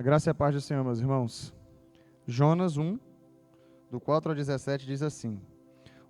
Graça e a paz do Senhor, meus irmãos. Jonas 1, do 4 ao 17, diz assim: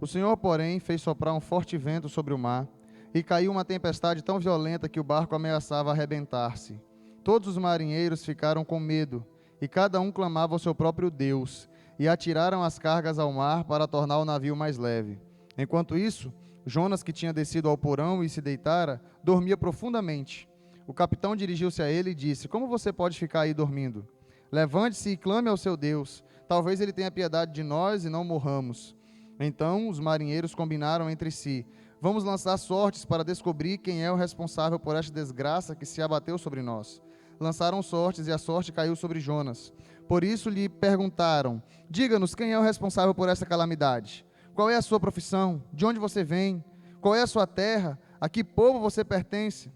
O Senhor, porém, fez soprar um forte vento sobre o mar, e caiu uma tempestade tão violenta que o barco ameaçava arrebentar-se. Todos os marinheiros ficaram com medo, e cada um clamava ao seu próprio Deus, e atiraram as cargas ao mar para tornar o navio mais leve. Enquanto isso, Jonas, que tinha descido ao porão e se deitara, dormia profundamente. O capitão dirigiu-se a ele e disse: Como você pode ficar aí dormindo? Levante-se e clame ao seu Deus. Talvez ele tenha piedade de nós e não morramos. Então os marinheiros combinaram entre si: Vamos lançar sortes para descobrir quem é o responsável por esta desgraça que se abateu sobre nós. Lançaram sortes e a sorte caiu sobre Jonas. Por isso lhe perguntaram: Diga-nos quem é o responsável por esta calamidade. Qual é a sua profissão? De onde você vem? Qual é a sua terra? A que povo você pertence?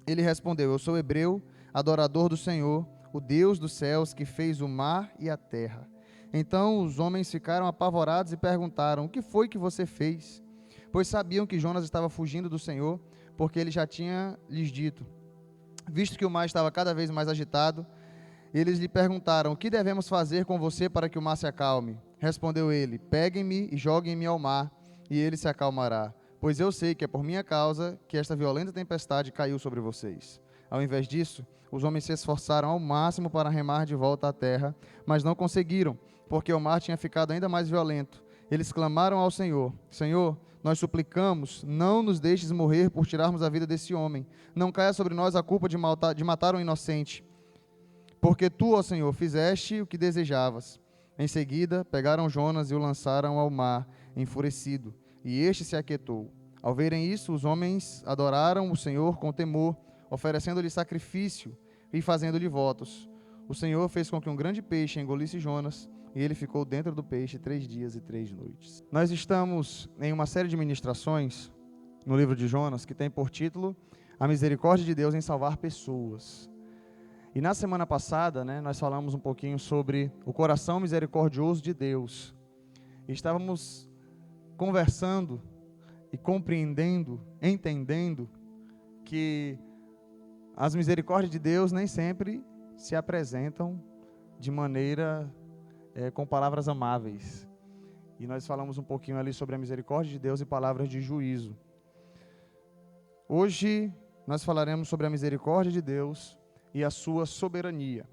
Ele respondeu: Eu sou hebreu, adorador do Senhor, o Deus dos céus, que fez o mar e a terra. Então os homens ficaram apavorados e perguntaram: O que foi que você fez? Pois sabiam que Jonas estava fugindo do Senhor, porque ele já tinha lhes dito. Visto que o mar estava cada vez mais agitado, eles lhe perguntaram: O que devemos fazer com você para que o mar se acalme? Respondeu ele: Peguem-me e joguem-me ao mar, e ele se acalmará. Pois eu sei que é por minha causa que esta violenta tempestade caiu sobre vocês. Ao invés disso, os homens se esforçaram ao máximo para remar de volta à terra, mas não conseguiram, porque o mar tinha ficado ainda mais violento. Eles clamaram ao Senhor: Senhor, nós suplicamos, não nos deixes morrer por tirarmos a vida desse homem. Não caia sobre nós a culpa de matar um inocente. Porque tu, ó Senhor, fizeste o que desejavas. Em seguida, pegaram Jonas e o lançaram ao mar, enfurecido, e este se aquietou. Ao verem isso, os homens adoraram o Senhor com temor, oferecendo-lhe sacrifício e fazendo-lhe votos. O Senhor fez com que um grande peixe engolisse Jonas, e ele ficou dentro do peixe 3 dias e 3 noites. Nós estamos em uma série de ministrações no livro de Jonas, que tem por título A Misericórdia de Deus em Salvar Pessoas. E na semana passada, nós falamos um pouquinho sobre o coração misericordioso de Deus. E estávamos conversando e compreendendo, entendendo que as misericórdias de Deus nem sempre se apresentam de maneira com palavras amáveis. E nós falamos um pouquinho ali sobre a misericórdia de Deus e palavras de juízo. Hoje nós falaremos sobre a misericórdia de Deus e a sua soberania.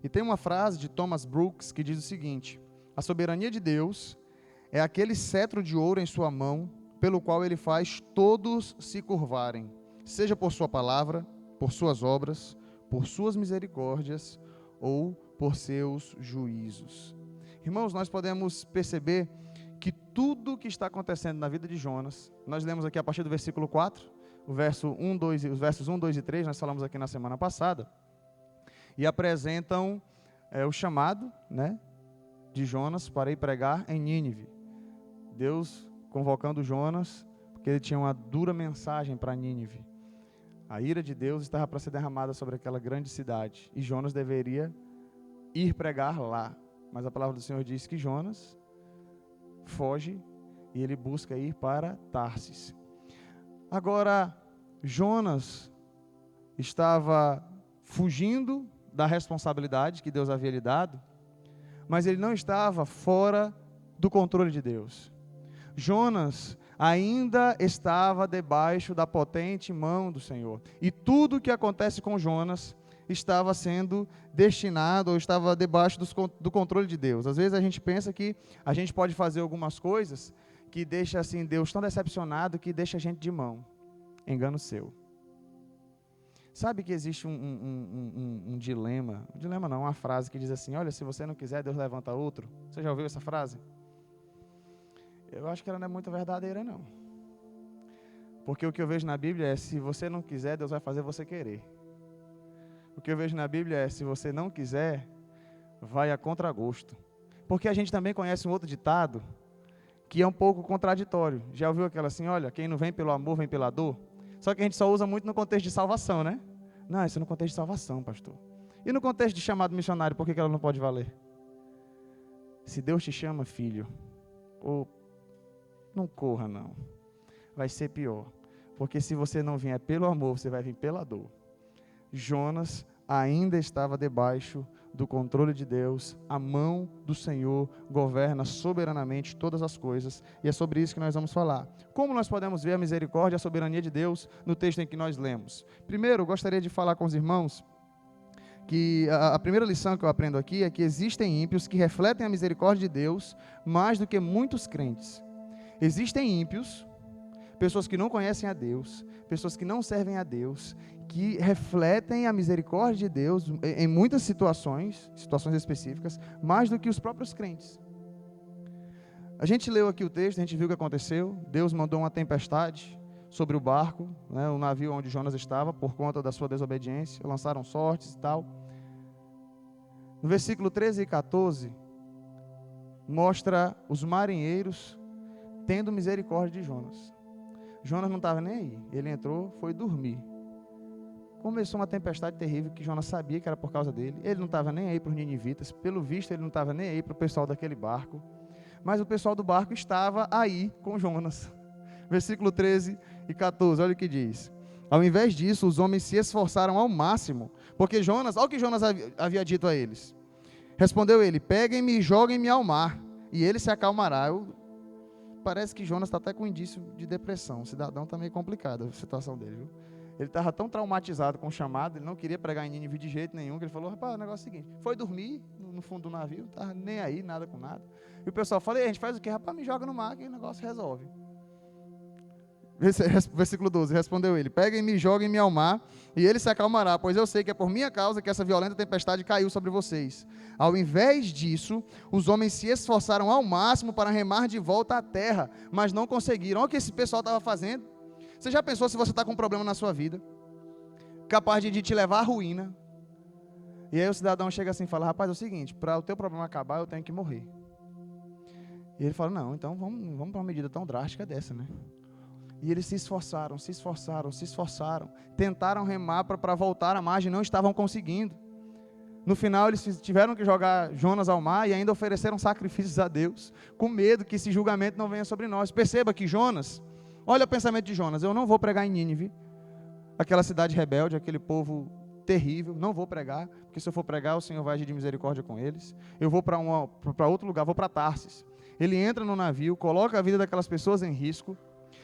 E tem uma frase de Thomas Brooks que diz o seguinte: a soberania de Deus é aquele cetro de ouro em sua mão, pelo qual ele faz todos se curvarem, seja por sua palavra, por suas obras, por suas misericórdias ou por seus juízos. Irmãos, nós podemos perceber que tudo que está acontecendo na vida de Jonas, nós lemos aqui a partir do versículo 4, os versos 1, 2 e 3, nós falamos aqui na semana passada, e apresentam o chamado, de Jonas para ir pregar em Nínive. Deus convocando Jonas, porque ele tinha uma dura mensagem para Nínive. A ira de Deus estava para ser derramada sobre aquela grande cidade, e Jonas deveria ir pregar lá. Mas a palavra do Senhor diz que Jonas foge e ele busca ir para Tarsis. Agora, Jonas estava fugindo da responsabilidade que Deus havia lhe dado, mas ele não estava fora do controle de Deus. Jonas ainda estava debaixo da potente mão do Senhor. E tudo o que acontece com Jonas estava sendo destinado ou estava debaixo do controle de Deus. Às vezes a gente pensa que a gente pode fazer algumas coisas que deixa assim Deus tão decepcionado que deixa a gente de mão. Engano seu. Sabe que existe um dilema, uma frase que diz assim: olha, se você não quiser, Deus levanta outro. Você já ouviu essa frase? Eu acho que ela não é muito verdadeira, não. Porque o que eu vejo na Bíblia é: se você não quiser, Deus vai fazer você querer. O que eu vejo na Bíblia é: se você não quiser, vai a contragosto. Porque a gente também conhece um outro ditado que é um pouco contraditório. Já ouviu aquela assim: olha, quem não vem pelo amor, vem pela dor? Só que a gente só usa muito no contexto de salvação, né? Não, isso é no contexto de salvação, pastor. E no contexto de chamado missionário, por que ela não pode valer? Se Deus te chama, filho, não corra não. Vai ser pior. Porque se você não vier pelo amor, você vai vir pela dor. Jonas ainda estava debaixo do controle de Deus. A mão do Senhor governa soberanamente todas as coisas, e é sobre isso que nós vamos falar. Como nós podemos ver a misericórdia e a soberania de Deus no texto em que nós lemos? Primeiro, eu gostaria de falar com os irmãos que a primeira lição que eu aprendo aqui é que existem ímpios que refletem a misericórdia de Deus mais do que muitos crentes. Existem ímpios, pessoas que não conhecem a Deus, pessoas que não servem a Deus, que refletem a misericórdia de Deus em muitas situações específicas, mais do que os próprios crentes. A gente leu aqui o texto, a gente viu o que aconteceu. Deus mandou uma tempestade sobre o barco, né, o navio onde Jonas estava, por conta da sua desobediência. Lançaram sortes e tal. No versículo 13 e 14, mostra os marinheiros tendo misericórdia de Jonas. Jonas não estava nem aí. Ele entrou, foi dormir. Começou uma tempestade terrível que Jonas sabia que era por causa dele. Ele não estava nem aí para os ninivitas. Pelo visto, ele não estava nem aí para o pessoal daquele barco. Mas o pessoal do barco estava aí com Jonas. Versículo 13 e 14, olha o que diz. Ao invés disso, os homens se esforçaram ao máximo, porque Jonas, olha o que Jonas havia dito a eles. Respondeu ele: peguem-me e joguem-me ao mar, e ele se acalmará. Parece que Jonas está até com indício de depressão. O cidadão está meio complicado a situação dele, viu? Ele estava tão traumatizado com o chamado, ele não queria pregar em Nínive de jeito nenhum, que ele falou: rapaz, o negócio é o seguinte, foi dormir no fundo do navio, não estava nem aí, nada com nada. E o pessoal falou: a gente faz o quê? Rapaz, me joga no mar que o negócio resolve. Versículo 12, respondeu ele: peguem-me e joguem-me ao mar, e ele se acalmará, pois eu sei que é por minha causa que essa violenta tempestade caiu sobre vocês. Ao invés disso, os homens se esforçaram ao máximo para remar de volta à terra, mas não conseguiram. Olha o que esse pessoal estava fazendo. Você já pensou se você está com um problema na sua vida, capaz de te levar à ruína, e aí o cidadão chega assim e fala: rapaz, é o seguinte, para o teu problema acabar eu tenho que morrer. E ele fala: não, então vamos para uma medida tão drástica dessa, né? E eles se esforçaram, tentaram remar para voltar à margem, não estavam conseguindo. No final eles tiveram que jogar Jonas ao mar e ainda ofereceram sacrifícios a Deus, com medo que esse julgamento não venha sobre nós. Perceba que Jonas, olha o pensamento de Jonas: eu não vou pregar em Nínive, aquela cidade rebelde, aquele povo terrível, não vou pregar, porque se eu for pregar o Senhor vai agir de misericórdia com eles. Eu vou para outro lugar, vou para Tarsis. Ele entra no navio, coloca a vida daquelas pessoas em risco,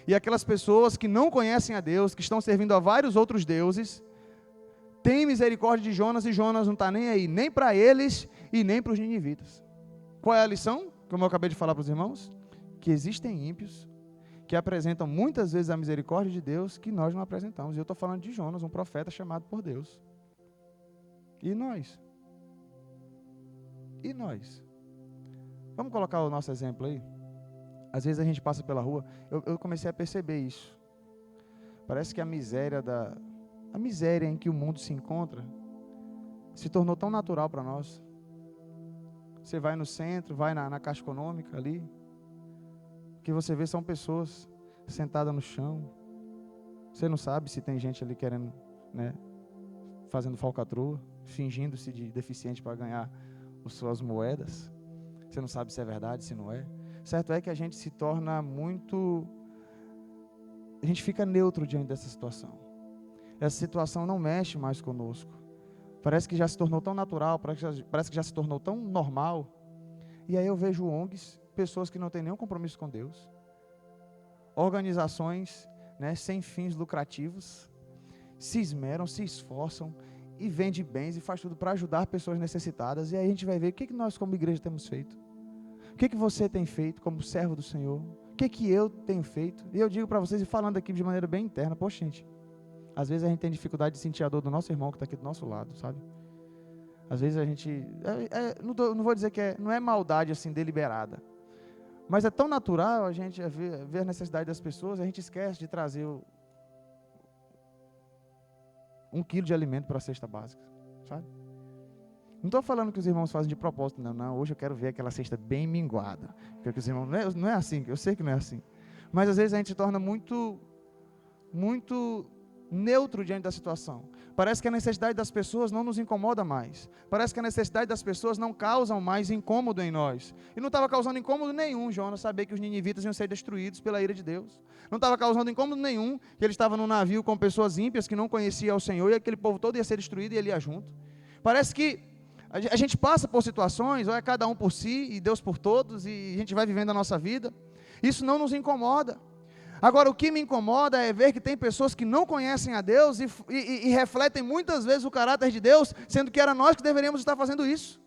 e aquelas pessoas que não conhecem a Deus, que estão servindo a vários outros deuses, têm misericórdia de Jonas, e Jonas não está nem aí, nem para eles e nem para os ninivitas. Qual é a lição? Como eu acabei de falar para os irmãos, que existem ímpios que apresentam muitas vezes a misericórdia de Deus que nós não apresentamos. E eu estou falando de Jonas, um profeta chamado por Deus. E nós? E nós? Vamos colocar o nosso exemplo aí? Às vezes a gente passa pela rua, eu comecei a perceber isso. Parece que a miséria em que o mundo se encontra se tornou tão natural para nós. Você vai no centro, vai na Caixa Econômica ali, o que você vê são pessoas sentadas no chão. Você não sabe se tem gente ali querendo, né, fazendo falcatrua, fingindo-se de deficiente para ganhar as suas moedas. Você não sabe se é verdade, se não é. Certo é que a gente se torna a gente fica neutro diante dessa situação. Essa situação não mexe mais conosco. Parece que já se tornou tão natural, parece que já se tornou tão normal. E aí eu vejo ONGs, pessoas que não têm nenhum compromisso com Deus, organizações, né, sem fins lucrativos, se esmeram, se esforçam e vendem bens e faz tudo para ajudar pessoas necessitadas. E aí a gente vai ver o que nós como igreja temos feito. O que você tem feito como servo do Senhor? O que eu tenho feito? E eu digo para vocês, e falando aqui de maneira bem interna, poxa gente, às vezes a gente tem dificuldade de sentir a dor do nosso irmão que está aqui do nosso lado, sabe? Às vezes a gente, não vou dizer que não é maldade assim deliberada, mas é tão natural a gente ver a necessidade das pessoas, a gente esquece de trazer 1 quilo de alimento para a cesta básica, sabe? Não estou falando que os irmãos fazem de propósito, não. Hoje eu quero ver aquela cesta bem minguada. Porque os irmãos, não é assim, eu sei que não é assim. Mas às vezes a gente se torna muito neutro diante da situação. Parece que a necessidade das pessoas não nos incomoda mais. Parece que a necessidade das pessoas não causam mais incômodo em nós. E não estava causando incômodo nenhum Jonas saber que os ninivitas iam ser destruídos pela ira de Deus. Não estava causando incômodo nenhum que ele estava num navio com pessoas ímpias que não conheciam o Senhor e aquele povo todo ia ser destruído e ele ia junto. Parece que a gente passa por situações, ou é cada um por si e Deus por todos, e a gente vai vivendo a nossa vida. Isso não nos incomoda. Agora, o que me incomoda é ver que tem pessoas que não conhecem a Deus e refletem muitas vezes o caráter de Deus, sendo que era nós que deveríamos estar fazendo isso.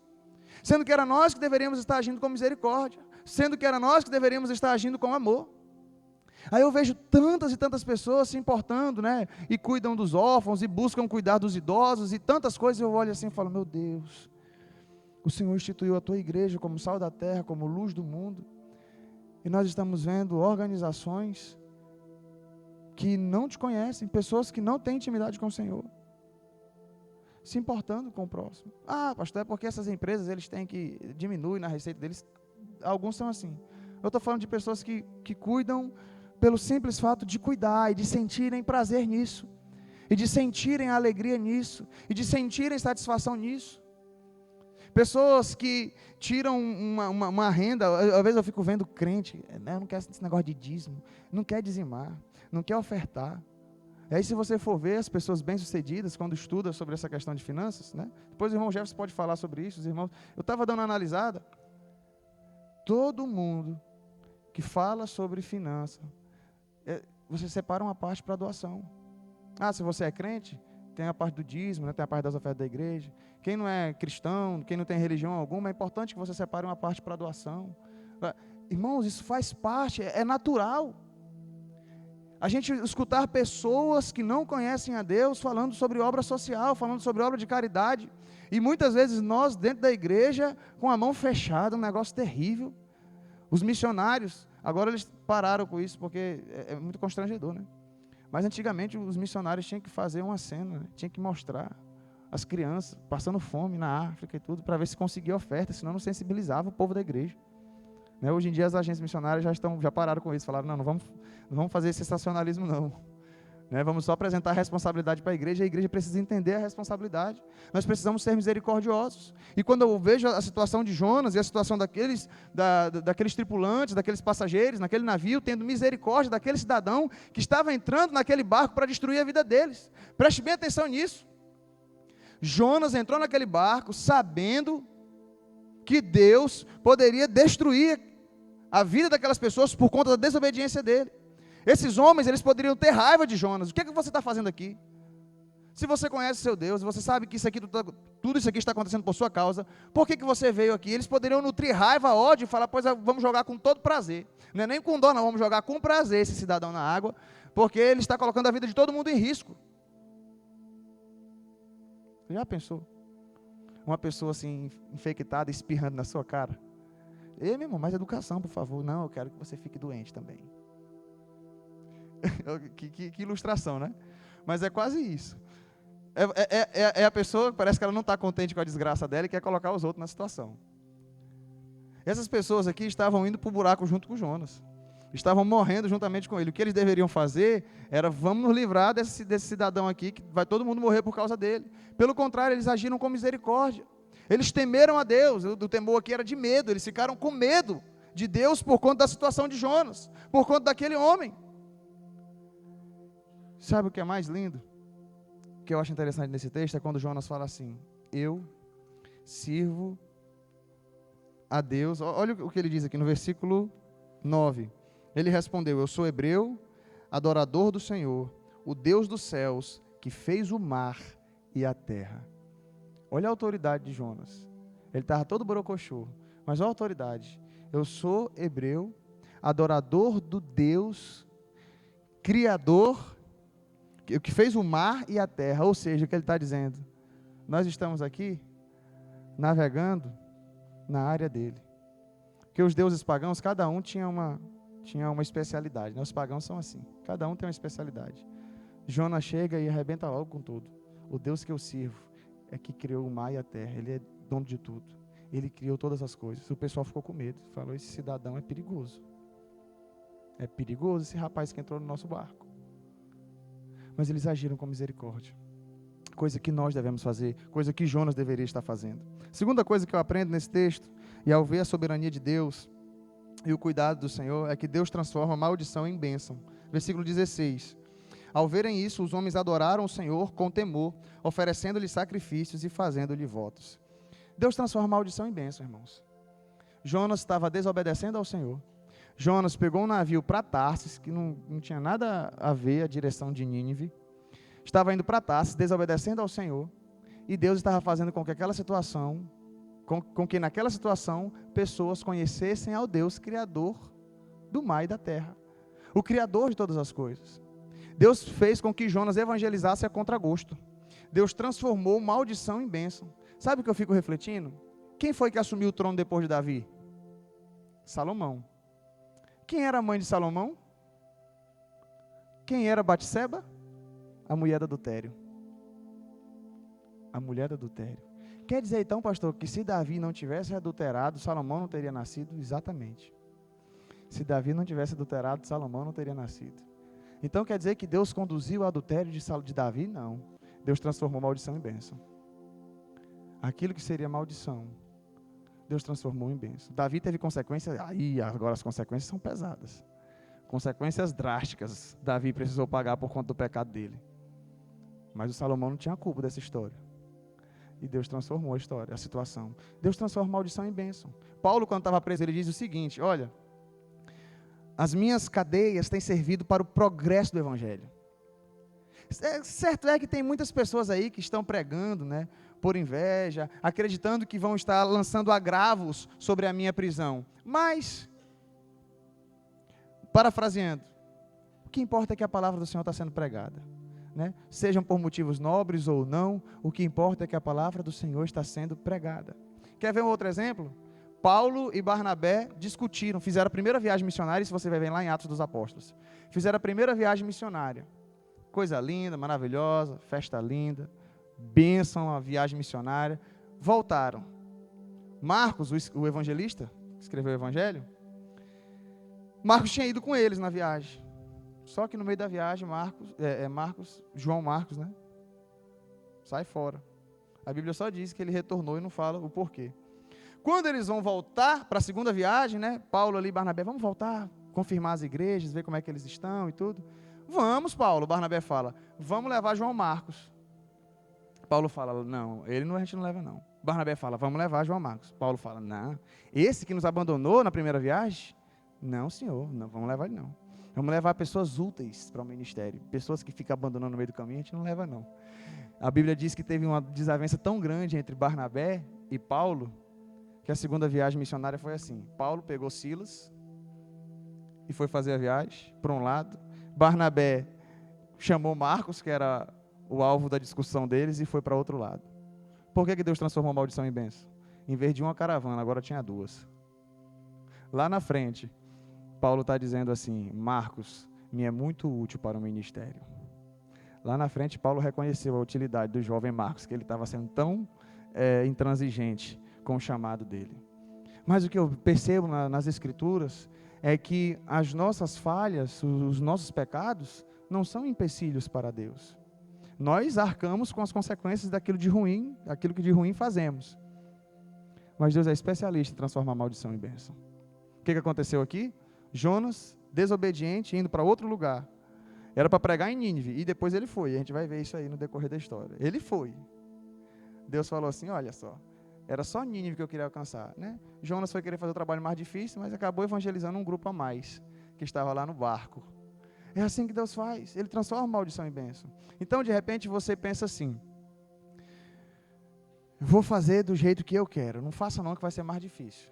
Sendo que era nós que deveríamos estar agindo com misericórdia. Sendo que era nós que deveríamos estar agindo com amor. Aí eu vejo tantas e tantas pessoas se importando, né? E cuidam dos órfãos, e buscam cuidar dos idosos, e tantas coisas. Eu olho assim e falo, meu Deus, o Senhor instituiu a tua igreja como sal da terra, como luz do mundo. E nós estamos vendo organizações que não te conhecem, pessoas que não têm intimidade com o Senhor, se importando com o próximo. Ah, pastor, é porque essas empresas, eles têm que diminuir na receita deles. Alguns são assim. Eu estou falando de pessoas que cuidam pelo simples fato de cuidar e de sentirem prazer nisso, e de sentirem alegria nisso, e de sentirem satisfação nisso. Pessoas que tiram uma renda, às vezes eu fico vendo crente, né, não quer esse negócio de dízimo, não quer dizimar, não quer ofertar. Aí se você for ver as pessoas bem-sucedidas, quando estuda sobre essa questão de finanças, né, depois o irmão Jefferson pode falar sobre isso, os irmãos, eu estava dando uma analisada, todo mundo que fala sobre finanças, você separa uma parte para doação. Ah, se você é crente, tem a parte do dízimo, né, tem a parte das ofertas da igreja. Quem não é cristão, quem não tem religião alguma, é importante que você separe uma parte para doação. Irmãos, isso faz parte, é natural. A gente escutar pessoas que não conhecem a Deus falando sobre obra social, falando sobre obra de caridade. E muitas vezes nós, dentro da igreja, com a mão fechada, um negócio terrível. Os missionários, agora eles pararam com isso, porque é muito constrangedor, né? Mas antigamente os missionários tinham que fazer uma cena, né? Tinham que mostrar as crianças passando fome na África e tudo, para ver se conseguia oferta, senão não sensibilizava o povo da igreja. Né? Hoje em dia as agências missionárias já pararam com isso, falaram, não vamos fazer esse sensacionalismo não. Né? Vamos só apresentar a responsabilidade para a igreja precisa entender a responsabilidade. Nós precisamos ser misericordiosos. E quando eu vejo a situação de Jonas e a situação daqueles tripulantes, daqueles passageiros, naquele navio, tendo misericórdia daquele cidadão que estava entrando naquele barco para destruir a vida deles. Preste bem atenção nisso. Jonas entrou naquele barco sabendo que Deus poderia destruir a vida daquelas pessoas por conta da desobediência dele. Esses homens, eles poderiam ter raiva de Jonas. O que é que você está fazendo aqui? Se você conhece seu Deus, você sabe que isso aqui, tudo isso aqui está acontecendo por sua causa, por que você veio aqui? Eles poderiam nutrir raiva, ódio e falar, pois vamos jogar com todo prazer. Não é nem com dó, não, vamos jogar com prazer esse cidadão na água, porque ele está colocando a vida de todo mundo em risco. Você já pensou? Uma pessoa assim, infectada, espirrando na sua cara. Ei, meu irmão, mais educação, por favor. Não, eu quero que você fique doente também. que ilustração, né? Mas é quase isso. É a pessoa que parece que ela não está contente com a desgraça dela e quer colocar os outros na situação. Essas pessoas aqui estavam indo para o buraco junto com Jonas. Estavam morrendo juntamente com ele. O que eles deveriam fazer era, vamos nos livrar desse cidadão aqui, que vai todo mundo morrer por causa dele. Pelo contrário, eles agiram com misericórdia. Eles temeram a Deus. O temor aqui era de medo. Eles ficaram com medo de Deus por conta da situação de Jonas, por conta daquele homem. Sabe o que é mais lindo? O que eu acho interessante nesse texto é quando Jonas fala assim, eu sirvo a Deus. Olha o que ele diz aqui no versículo 9. Ele respondeu, eu sou hebreu, adorador do Senhor, o Deus dos céus, que fez o mar e a terra. Olha a autoridade de Jonas. Ele estava todo borocochô, mas olha a autoridade. Eu sou hebreu, adorador do Deus, criador, que fez o mar e a terra. Ou seja, o que ele está dizendo? Nós estamos aqui navegando na área dele. Porque os deuses pagãos, cada um tinha uma especialidade. Né? Os pagãos são assim, cada um tem uma especialidade. Jonas chega e arrebenta logo com tudo. O Deus que eu sirvo é que criou o mar e a terra. Ele é dono de tudo. Ele criou todas as coisas. O pessoal ficou com medo. Falou, esse cidadão é perigoso. É perigoso esse rapaz que entrou no nosso barco. mas eles agiram com misericórdia. Coisa que nós devemos fazer, coisa que Jonas deveria estar fazendo. Segunda coisa que eu aprendo nesse texto, e ao ver a soberania de Deus e o cuidado do Senhor, é que Deus transforma a maldição em bênção. Versículo 16. Ao verem isso, os homens adoraram o Senhor com temor, oferecendo-lhe sacrifícios e fazendo-lhe votos. Deus transforma a maldição em bênção, irmãos. Jonas estava desobedecendo ao Senhor. Jonas pegou um navio para Tarsis, que não tinha nada a ver a direção de Nínive. Estava indo para Tarsis, desobedecendo ao Senhor. E Deus estava fazendo com que aquela situação, com que naquela situação, pessoas conhecessem ao Deus Criador do mar e da terra. O Criador de todas as coisas. Deus fez com que Jonas evangelizasse a contragosto. Deus transformou maldição em bênção. Sabe o que eu fico refletindo? Quem foi que assumiu o trono depois de Davi? Salomão. Quem era a mãe de Salomão? Quem era Batseba? A mulher do adultério. A mulher do adultério. Quer dizer então, pastor, que se Davi não tivesse adulterado, Salomão não teria nascido? Exatamente. Se Davi não tivesse adulterado, Salomão não teria nascido. Então quer dizer que Deus conduziu o adultério de Davi? Não. Deus transformou maldição em bênção. Aquilo que seria maldição, Deus transformou em bênção. Davi teve consequências, agora as consequências são pesadas. Consequências drásticas, Davi precisou pagar por conta do pecado dele. Mas o Salomão não tinha culpa dessa história. E Deus transformou a história, a situação. Deus transforma maldição em bênção. Paulo, quando estava preso, ele diz o seguinte: olha, as minhas cadeias têm servido para o progresso do Evangelho. Certo é que tem muitas pessoas aí que estão pregando, né, por inveja, acreditando que vão estar lançando agravos sobre a minha prisão. Mas, parafraseando, o que importa é que a palavra do Senhor está sendo pregada. Né? Sejam por motivos nobres ou não, o que importa é que a palavra do Senhor está sendo pregada. Quer ver um outro exemplo? Paulo e Barnabé discutiram, fizeram a primeira viagem missionária, isso você vai ver lá em Atos dos Apóstolos. Fizeram a primeira viagem missionária. Coisa linda, maravilhosa, festa linda, bênção, a viagem missionária. Voltaram. Marcos, o evangelista, que escreveu o evangelho, Marcos tinha ido com eles na viagem. Só que no meio da viagem, João Marcos, né? Sai fora. A Bíblia só diz que ele retornou e não fala o porquê. Quando eles vão voltar para a segunda viagem, né? Paulo ali e Barnabé, vamos voltar, confirmar as igrejas, ver como é que eles estão e tudo. Vamos, Paulo. Barnabé fala, vamos levar João Marcos. Paulo fala, não, a gente não leva não. Barnabé fala, vamos levar João Marcos. Paulo fala, não, esse que nos abandonou na primeira viagem? Não, senhor, não vamos levar ele não. Vamos levar pessoas úteis para o ministério. Pessoas que ficam abandonando no meio do caminho, a gente não leva não. A Bíblia diz que teve uma desavença tão grande entre Barnabé e Paulo, que a segunda viagem missionária foi assim. Paulo pegou Silas e foi fazer a viagem, por um lado. Barnabé chamou Marcos, que era o alvo da discussão deles, e foi para outro lado. Por que Deus transformou a maldição em bênção? Em vez de uma caravana, agora tinha duas. Lá na frente, Paulo está dizendo assim, Marcos me é muito útil para o ministério. Lá na frente, Paulo reconheceu a utilidade do jovem Marcos, que ele estava sendo tão intransigente com o chamado dele. Mas o que eu percebo nas Escrituras é que as nossas falhas, os nossos pecados, não são empecilhos para Deus. Nós arcamos com as consequências daquilo que de ruim fazemos. Mas Deus é especialista em transformar a maldição em bênção. O que aconteceu aqui? Jonas, desobediente, indo para outro lugar. Era para pregar em Nínive, e depois ele foi. A gente vai ver isso aí no decorrer da história. Ele foi. Deus falou assim, olha só, era só Nínive que eu queria alcançar, né? Jonas foi querer fazer o trabalho mais difícil, mas acabou evangelizando um grupo a mais, que estava lá no barco. É assim que Deus faz, Ele transforma a maldição em bênção. Então, de repente, você pensa assim, vou fazer do jeito que eu quero. Não faça não, que vai ser mais difícil.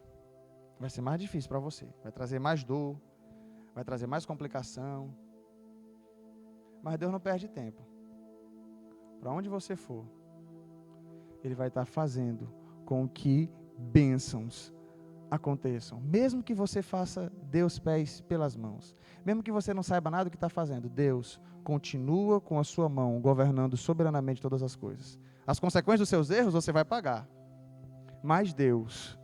Vai ser mais difícil para você. Vai trazer mais dor, vai trazer mais complicação. Mas Deus não perde tempo. Para onde você for, Ele vai estar fazendo com que bênçãos aconteçam. Mesmo que você faça Deus pés pelas mãos. Mesmo que você não saiba nada do que está fazendo. Deus continua com a sua mão, governando soberanamente todas as coisas. As consequências dos seus erros você vai pagar. Mas Deus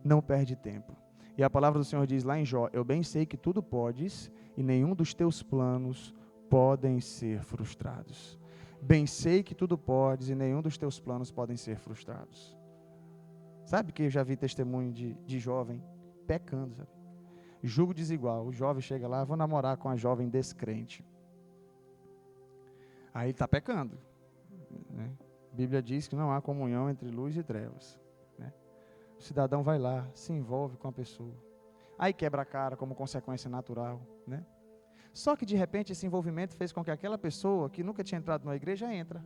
não perde tempo. E a palavra do Senhor diz lá em Jó, eu bem sei que tudo podes e nenhum dos teus planos podem ser frustrados. Bem sei que tudo podes e nenhum dos teus planos podem ser frustrados. Sabe que eu já vi testemunho de jovem pecando, sabe? Julgo desigual. O jovem chega lá, vou namorar com a jovem descrente. Aí ele está pecando, né? A Bíblia diz que não há comunhão entre luz e trevas, né? O cidadão vai lá, se envolve com a pessoa. Aí quebra a cara como consequência natural, né? Só que de repente esse envolvimento fez com que aquela pessoa que nunca tinha entrado numa igreja entra,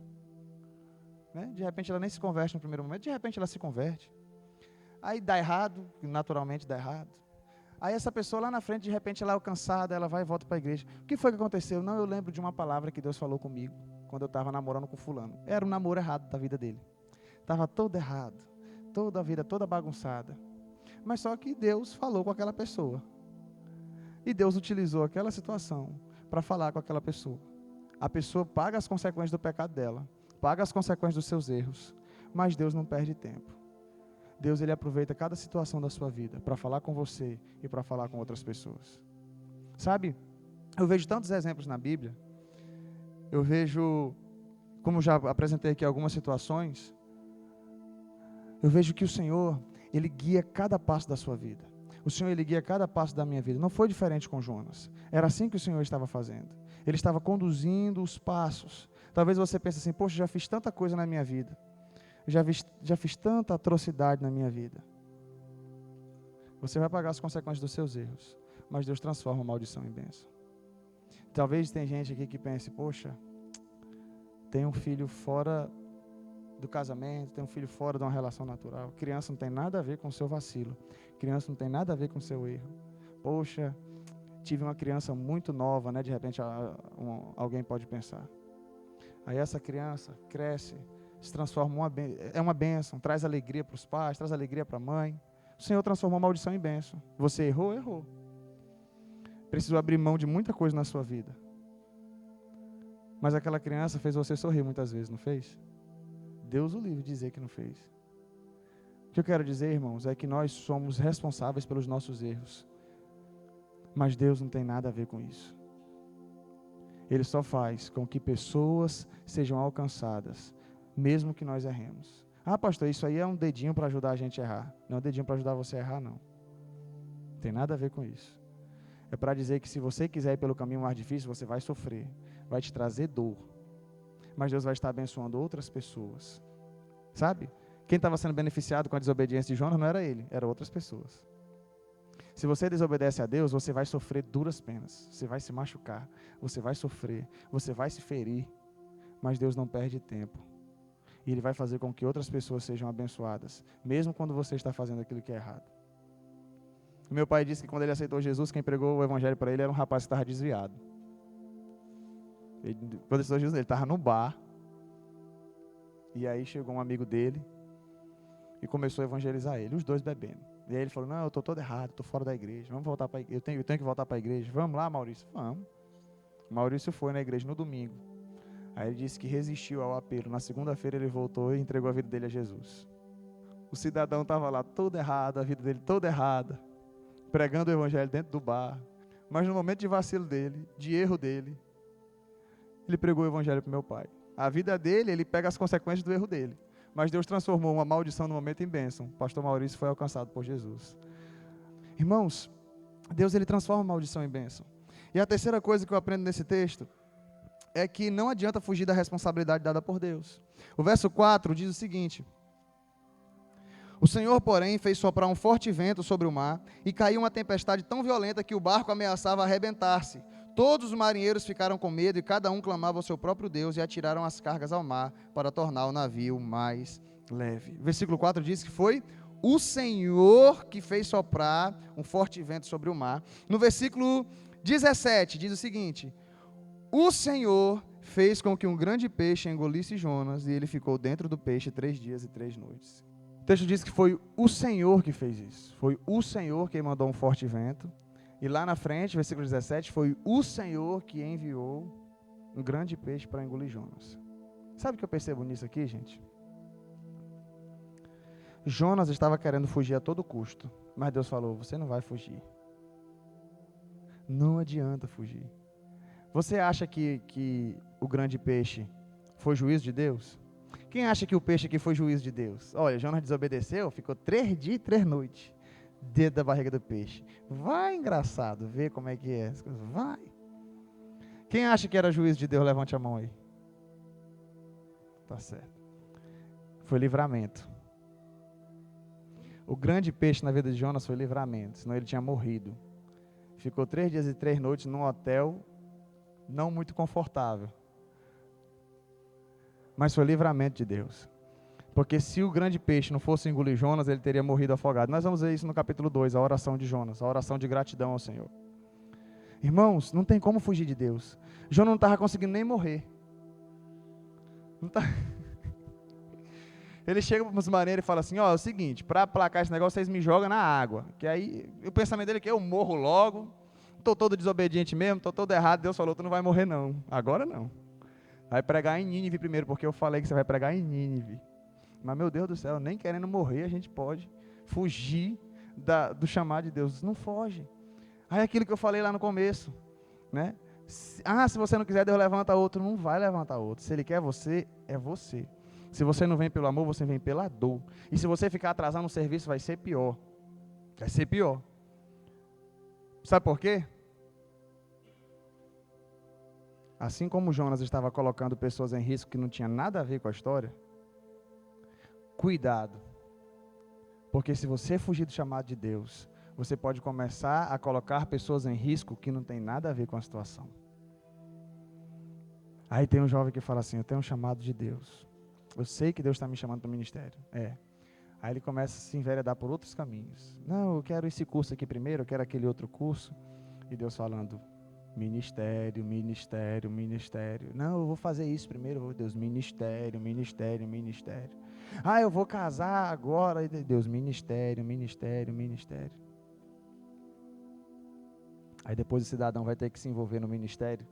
né? De repente ela nem se converte no primeiro momento, de repente ela se converte. Aí dá errado, naturalmente dá errado. Aí essa pessoa lá na frente, de repente ela é alcançada, ela vai e volta para a igreja. O que foi que aconteceu? Não, eu lembro de uma palavra que Deus falou comigo quando eu estava namorando com fulano. Era um namoro errado da vida dele. Estava todo errado, toda a vida toda bagunçada. Mas só que Deus falou com aquela pessoa. E Deus utilizou aquela situação para falar com aquela pessoa. A pessoa paga as consequências do pecado dela, paga as consequências dos seus erros, mas Deus não perde tempo. Deus, ele aproveita cada situação da sua vida para falar com você e para falar com outras pessoas. Sabe, eu vejo tantos exemplos na Bíblia, eu vejo, como já apresentei aqui algumas situações, eu vejo que o Senhor, ele guia cada passo da sua vida. O Senhor, ele guia cada passo da minha vida. Não foi diferente com Jonas. Era assim que o Senhor estava fazendo. Ele estava conduzindo os passos. Talvez você pense assim, poxa, já fiz tanta coisa na minha vida. Já fiz tanta atrocidade na minha vida. Você vai pagar as consequências dos seus erros, mas Deus transforma a maldição em bênção. Talvez tem gente aqui que pense, poxa, tem um filho fora do casamento, tem um filho fora de uma relação natural. Criança não tem nada a ver com o seu vacilo. Criança não tem nada a ver com o seu erro. Poxa, tive uma criança muito nova, né? De repente alguém pode pensar. Aí essa criança cresce, se transforma é uma bênção, traz alegria para os pais, traz alegria para a mãe. O Senhor transformou a maldição em bênção. Você errou, errou. Precisou abrir mão de muita coisa na sua vida. Mas aquela criança fez você sorrir muitas vezes, não fez? Deus o livre de dizer que não fez. O que eu quero dizer, irmãos, é que nós somos responsáveis pelos nossos erros. Mas Deus não tem nada a ver com isso. Ele só faz com que pessoas sejam alcançadas, mesmo que nós erremos. Ah, pastor, isso aí é um dedinho para ajudar a gente a errar. Não é um dedinho para ajudar você a errar, não. Não tem nada a ver com isso. É para dizer que se você quiser ir pelo caminho mais difícil, você vai sofrer, vai te trazer dor. Mas Deus vai estar abençoando outras pessoas. Sabe? Quem estava sendo beneficiado com a desobediência de Jonas não era ele, eram outras pessoas. Se você desobedece a Deus, você vai sofrer duras penas. Você vai se machucar, você vai sofrer, você vai se ferir. Mas Deus não perde tempo. E Ele vai fazer com que outras pessoas sejam abençoadas, mesmo quando você está fazendo aquilo que é errado. O meu pai disse que quando ele aceitou Jesus, quem pregou o evangelho para ele era um rapaz que estava desviado. Quando ele aceitou Jesus, ele estava no bar. E aí chegou um amigo dele e começou a evangelizar ele, os dois bebendo. E aí ele falou, não, eu estou todo errado, estou fora da igreja, vamos voltar para a igreja, eu tenho que voltar para a igreja. Vamos lá, Maurício? Vamos. Maurício foi na igreja no domingo. Aí ele disse que resistiu ao apelo. Na segunda-feira ele voltou e entregou a vida dele a Jesus. O cidadão estava lá todo errado, a vida dele toda errada, pregando o evangelho dentro do bar. Mas no momento de vacilo dele, de erro dele, ele pregou o evangelho para o meu pai. A vida dele, ele pega as consequências do erro dele. Mas Deus transformou uma maldição no momento em bênção. O pastor Maurício foi alcançado por Jesus. Irmãos, Deus, ele transforma a maldição em bênção. E a terceira coisa que eu aprendo nesse texto é que não adianta fugir da responsabilidade dada por Deus. O verso 4 diz o seguinte: o Senhor, porém, fez soprar um forte vento sobre o mar, e caiu uma tempestade tão violenta que o barco ameaçava arrebentar-se. Todos os marinheiros ficaram com medo, e cada um clamava ao seu próprio Deus, e atiraram as cargas ao mar, para tornar o navio mais leve. Versículo 4 diz que foi o Senhor que fez soprar um forte vento sobre o mar. No versículo 17 diz o seguinte: o Senhor fez com que um grande peixe engolisse Jonas, e ele ficou dentro do peixe 3 dias e 3 noites. O texto diz que foi o Senhor que fez isso. Foi o Senhor que mandou um forte vento. E lá na frente, versículo 17, foi o Senhor que enviou um grande peixe para engolir Jonas. Sabe o que eu percebo nisso aqui, gente? Jonas estava querendo fugir a todo custo, mas Deus falou, você não vai fugir. Não adianta fugir. Você acha que o grande peixe foi juízo de Deus? Quem acha que o peixe aqui foi juízo de Deus? Olha, Jonas desobedeceu, ficou 3 dias e 3 noites dentro da barriga do peixe. Vai, engraçado, ver como é que é as coisas. Vai. Quem acha que era juízo de Deus, levante a mão aí. Tá certo. Foi livramento. O grande peixe na vida de Jonas foi livramento, senão ele tinha morrido. Ficou 3 dias e 3 noites num hotel não muito confortável. Mas foi livramento de Deus. Porque se o grande peixe não fosse engolir Jonas, ele teria morrido afogado. Nós vamos ver isso no capítulo 2, a oração de Jonas, a oração de gratidão ao Senhor. Irmãos, não tem como fugir de Deus. Jonas não estava conseguindo nem morrer. Não tá... Ele chega para os marinheiros e fala assim, ó, é o seguinte, para aplacar esse negócio, vocês me jogam na água. Que aí, o pensamento dele é que eu morro logo, estou todo desobediente mesmo, estou todo errado, Deus falou, tu não vai morrer não. Agora não. Vai pregar em Nínive primeiro, porque eu falei que você vai pregar em Nínive. Mas, meu Deus do céu, nem querendo morrer, a gente pode fugir do chamado de Deus. Não foge. Aí aquilo que eu falei lá no começo, né? Se você não quiser, Deus levanta outro. Não vai levantar outro. Se Ele quer você, é você. Se você não vem pelo amor, você vem pela dor. E se você ficar atrasado no serviço, vai ser pior. Vai ser pior. Sabe por quê? Assim como Jonas estava colocando pessoas em risco que não tinha nada a ver com a história, cuidado. Porque se você fugir do chamado de Deus, você pode começar a colocar pessoas em risco que não tem nada a ver com a situação. Aí tem um jovem que fala assim, eu tenho um chamado de Deus. Eu sei que Deus está me chamando para o ministério. Aí ele começa a se enveredar por outros caminhos. Não, eu quero esse curso aqui primeiro, eu quero aquele outro curso. E Deus falando, ministério, ministério, ministério. Não, eu vou fazer isso primeiro, Deus, ministério, ministério, ministério. Eu vou casar agora, Deus, ministério, ministério, ministério. Aí depois o cidadão vai ter que se envolver no ministério,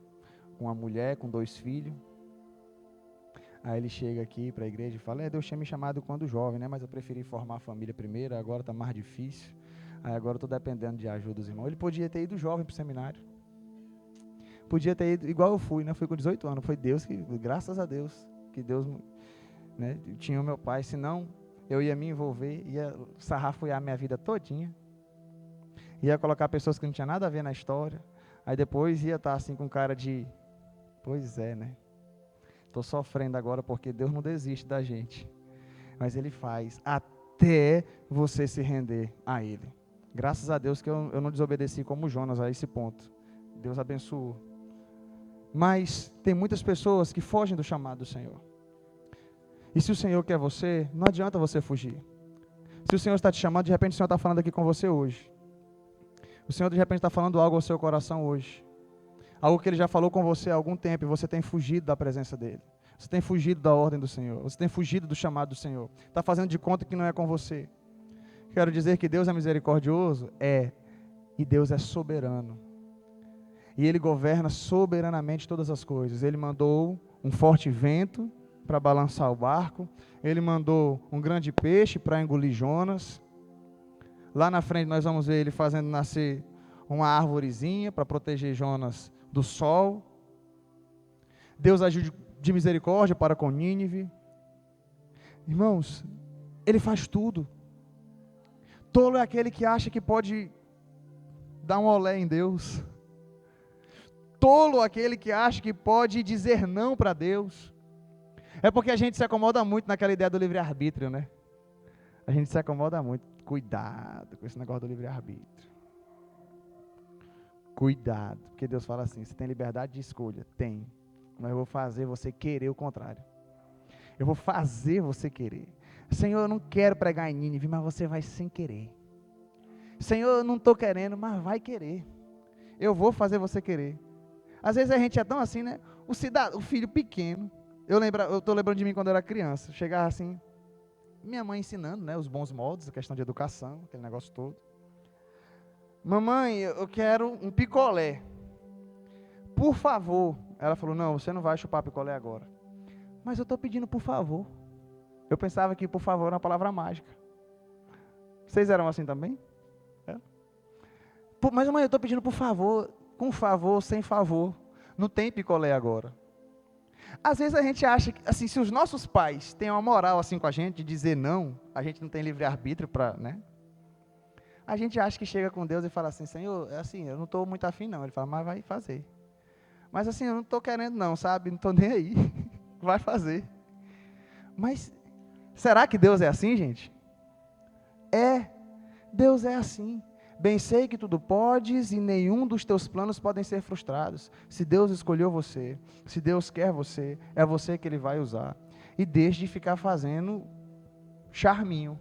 com uma mulher, com 2 filhos. Aí ele chega aqui para a igreja e fala, Deus tinha me chamado quando jovem, né? Mas eu preferi formar a família primeiro, agora está mais difícil. Aí agora eu estou dependendo de ajuda dos irmãos. Ele podia ter ido jovem para o seminário. Podia ter ido, igual eu fui, né? Fui com 18 anos. Foi Deus que, graças a Deus, que Deus, né, tinha o meu pai. Senão, eu ia me envolver, ia sarrafuiar a minha vida todinha. Ia colocar pessoas que não tinham nada a ver na história. Aí depois ia estar assim com cara de, pois é, né? Estou sofrendo agora porque Deus não desiste da gente. Mas Ele faz até você se render a Ele. Graças a Deus que eu não desobedeci como Jonas a esse ponto. Deus abençoou. Mas tem muitas pessoas que fogem do chamado do Senhor. E se o Senhor quer você, não adianta você fugir. Se o Senhor está te chamando, de repente o Senhor está falando aqui com você hoje. O Senhor de repente está falando algo ao seu coração hoje. Algo que Ele já falou com você há algum tempo e você tem fugido da presença dEle. Você tem fugido da ordem do Senhor. Você tem fugido do chamado do Senhor. Está fazendo de conta que não é com você. Quero dizer que Deus é misericordioso? E Deus é soberano. E Ele governa soberanamente todas as coisas. Ele mandou um forte vento para balançar o barco. Ele mandou um grande peixe para engolir Jonas. Lá na frente nós vamos ver Ele fazendo nascer uma árvorezinha para proteger Jonas do sol. Deus agiu de misericórdia para com Nínive. Irmãos, Ele faz tudo. Tolo é aquele que acha que pode dar um olé em Deus. Tolo é aquele que acha que pode dizer não para Deus. É porque a gente se acomoda muito naquela ideia do livre-arbítrio, né? A gente se acomoda muito. Cuidado com esse negócio do livre-arbítrio. Cuidado, porque Deus fala assim, você tem liberdade de escolha? Tem. Mas eu vou fazer você querer o contrário. Eu vou fazer você querer. Senhor, eu não quero pregar em Nínive, mas você vai sem querer. Senhor, eu não estou querendo, mas vai querer. Eu vou fazer você querer. Às vezes a gente é tão assim, né? O filho pequeno. Eu estou lembrando de mim quando eu era criança. Chegava assim, minha mãe ensinando, né? Os bons modos, a questão de educação, aquele negócio todo. Mamãe, eu quero um picolé. Por favor. Ela falou, não, você não vai chupar picolé agora. Mas eu estou pedindo por favor. Eu pensava que por favor era uma palavra mágica. Vocês eram assim também? Mas mãe, eu estou pedindo por favor, com favor, sem favor. Não tem picolé agora. Às vezes a gente acha que, assim, se os nossos pais têm uma moral assim com a gente, de dizer não, a gente não tem livre-arbítrio para, né? A gente acha que chega com Deus e fala assim, Senhor, assim, eu não estou muito afim não. Ele fala, mas vai fazer. Mas assim, eu não estou querendo não, sabe? Não estou nem aí. Vai fazer. Mas, será que Deus é assim, gente? Deus é assim. Bem sei que tudo podes e nenhum dos teus planos podem ser frustrados. Se Deus escolheu você, se Deus quer você, é você que Ele vai usar. E deixe de ficar fazendo charminho.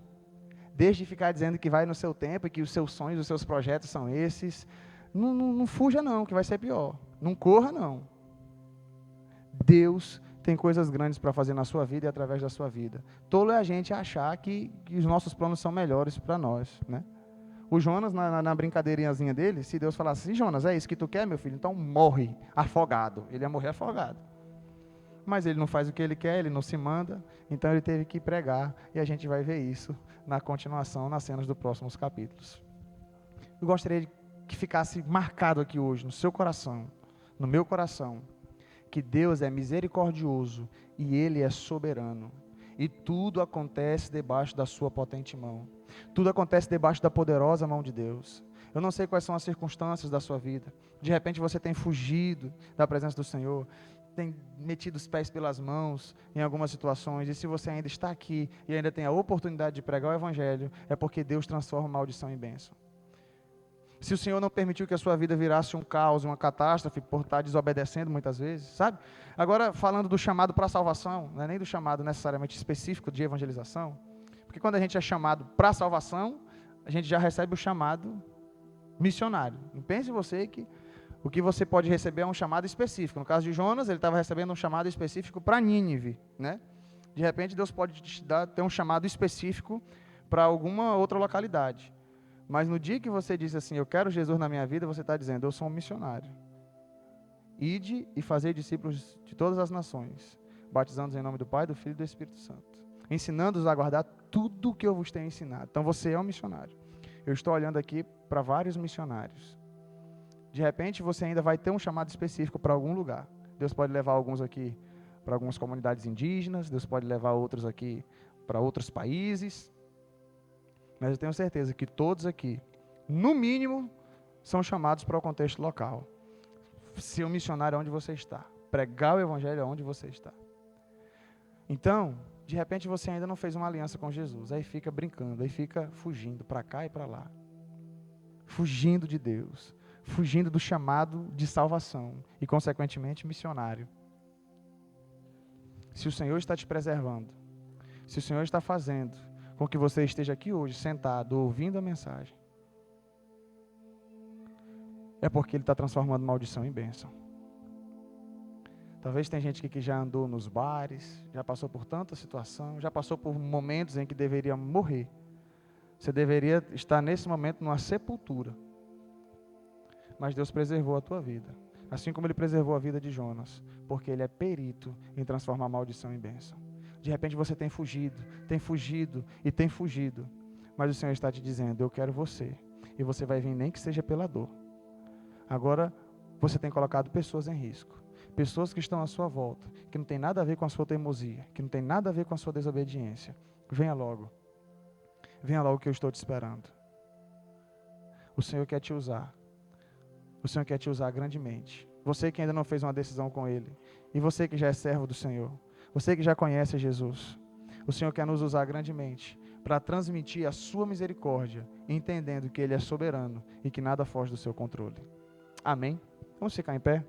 Deixe de ficar dizendo que vai no seu tempo e que os seus sonhos, os seus projetos são esses. Não fuja não, que vai ser pior. Não corra não. Deus tem coisas grandes para fazer na sua vida e através da sua vida. Tolo é a gente achar que os nossos planos são melhores para nós, né? O Jonas, na brincadeirinhazinha dele, se Deus falasse assim, Jonas, é isso que tu quer, meu filho? Então morre afogado. Ele ia morrer afogado. Mas ele não faz o que ele quer, ele não se manda, então ele teve que pregar, e a gente vai ver isso na continuação, nas cenas dos próximos capítulos. Eu gostaria que ficasse marcado aqui hoje, no seu coração, no meu coração, que Deus é misericordioso e Ele é soberano. E tudo acontece debaixo da sua potente mão. Tudo acontece debaixo da poderosa mão de Deus. Eu não sei quais são as circunstâncias da sua vida. De repente você tem fugido da presença do Senhor, tem metido os pés pelas mãos em algumas situações, e se você ainda está aqui e ainda tem a oportunidade de pregar o Evangelho, é porque Deus transforma maldição em bênção. Se o Senhor não permitiu que a sua vida virasse um caos, uma catástrofe, por estar desobedecendo muitas vezes, sabe? Agora, falando do chamado para a salvação, não é nem do chamado necessariamente específico de evangelização, porque quando a gente é chamado para a salvação, a gente já recebe o chamado missionário. Não pense você que o que você pode receber é um chamado específico. No caso de Jonas, ele estava recebendo um chamado específico para Nínive, né? De repente, Deus pode te ter um chamado específico para alguma outra localidade. Mas no dia que você diz assim, eu quero Jesus na minha vida, você está dizendo, eu sou um missionário. Ide e fazei discípulos de todas as nações, batizando-os em nome do Pai, do Filho e do Espírito Santo, ensinando-os a guardar tudo o que eu vos tenho ensinado. Então você é um missionário. Eu estou olhando aqui para vários missionários. De repente você ainda vai ter um chamado específico para algum lugar. Deus pode levar alguns aqui para algumas comunidades indígenas, Deus pode levar outros aqui para outros países. Mas eu tenho certeza que todos aqui, no mínimo, são chamados para o contexto local. Ser um missionário onde você está. Pregar o Evangelho onde você está. Então, de repente você ainda não fez uma aliança com Jesus. Aí fica brincando, aí fica fugindo para cá e para lá. Fugindo de Deus. Fugindo do chamado de salvação. E, consequentemente, missionário. Se o Senhor está te preservando, se o Senhor está fazendo com que você esteja aqui hoje, sentado, ouvindo a mensagem, é porque Ele está transformando maldição em bênção. Talvez tem gente que já andou nos bares, já passou por tanta situação, já passou por momentos em que deveria morrer. Você deveria estar nesse momento numa sepultura. Mas Deus preservou a tua vida. Assim como Ele preservou a vida de Jonas, porque Ele é perito em transformar maldição em bênção. De repente você tem fugido, e tem fugido. Mas o Senhor está te dizendo, eu quero você. E você vai vir nem que seja pela dor. Agora, você tem colocado pessoas em risco. Pessoas que estão à sua volta, que não tem nada a ver com a sua teimosia, que não tem nada a ver com a sua desobediência. Venha logo. Venha logo que eu estou te esperando. O Senhor quer te usar. O Senhor quer te usar grandemente. Você que ainda não fez uma decisão com Ele. E você que já é servo do Senhor. Você que já conhece Jesus, o Senhor quer nos usar grandemente para transmitir a sua misericórdia, entendendo que Ele é soberano e que nada foge do seu controle. Amém? Vamos ficar em pé?